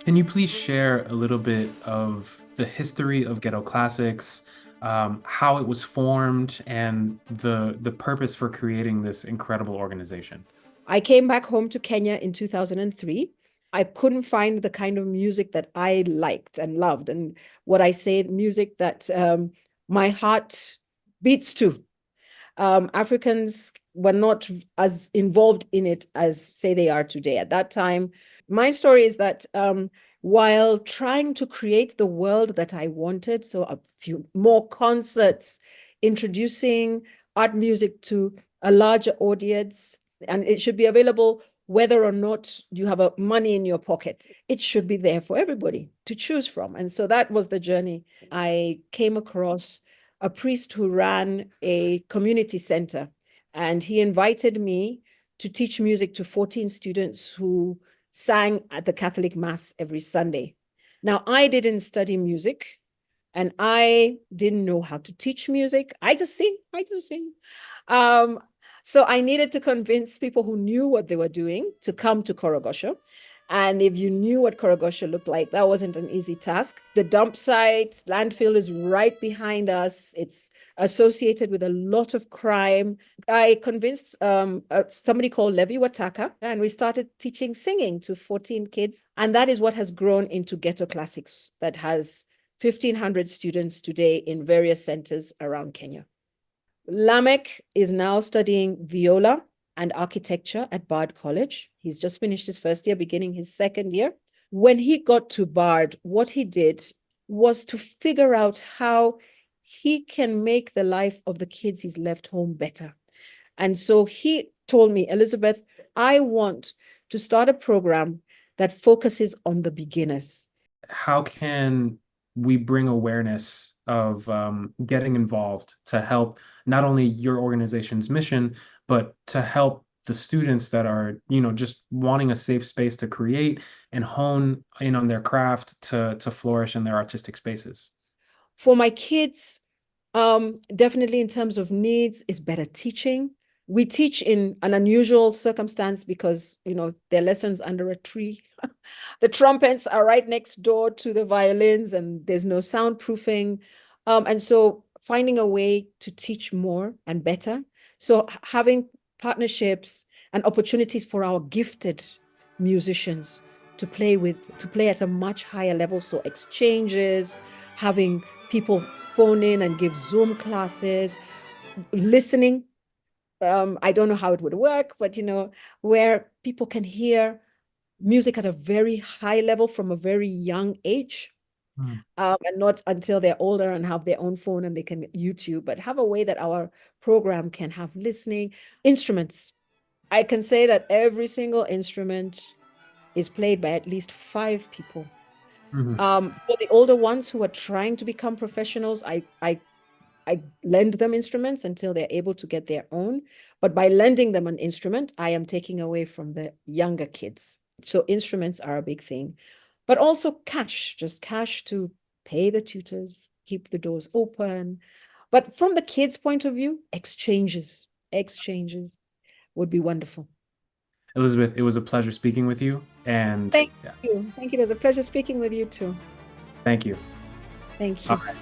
Can you please share a little bit of the history of Ghetto Classics, how it was formed, and the purpose for creating this incredible organization? I came back home to Kenya in 2003. I couldn't find the kind of music that I liked and loved, and what I say, music that my heart beats to. Africans were not as involved in it as, say, they are today. At that time, my story is that while trying to create the world that I wanted, so a few more concerts, introducing art music to a larger audience, and it should be available whether or not you have money in your pocket. It should be there for everybody to choose from. And so that was the journey. I came across a priest who ran a community center, and he invited me to teach music to 14 students who sang at the Catholic Mass every Sunday. Now, I didn't study music and I didn't know how to teach music. I just sing. Um, so I needed to convince people who knew what they were doing to come to Korogosho. And if you knew what Korogosho looked like, that wasn't an easy task. The dump site, landfill is right behind us. It's associated with a lot of crime. I convinced somebody called Levi Wataka, and we started teaching singing to 14 kids. And that is what has grown into Ghetto Classics, that has 1,500 students today in various centers around Kenya. Lamek is now studying viola and architecture at Bard College. He's just finished his first year, beginning his second year. When he got to Bard, what he did was to figure out how he can make the life of the kids he's left home better. And so he told me, Elizabeth, I want to start a program that focuses on the beginners. How can we bring awareness of getting involved to help not only your organization's mission, but to help the students that are, just wanting a safe space to create and hone in on their craft to flourish in their artistic spaces? For my kids, definitely in terms of needs, is better teaching. We teach in an unusual circumstance because, their lessons under a tree. The trumpets are right next door to the violins and there's no soundproofing. And so finding a way to teach more and better. So having partnerships and opportunities for our gifted musicians to play at a much higher level. So exchanges, having people phone in and give Zoom classes, listening. I don't know how it would work, but where people can hear music at a very high level from a very young age, Mm. and not until they're older and have their own phone and they can YouTube, but have a way that our program can have listening instruments. I can say that every single instrument is played by at least 5 people. Mhm. For the older ones who are trying to become professionals, I lend them instruments until they're able to get their own. But by lending them an instrument, I am taking away from the younger kids. So instruments are a big thing, but also cash, just cash to pay the tutors, keep the doors open. But from the kids' point of view, exchanges would be wonderful. Elizabeth, it was a pleasure speaking with you, and Thank yeah, you. Thank you. It was a pleasure speaking with you too. thank you. Thank All you. right.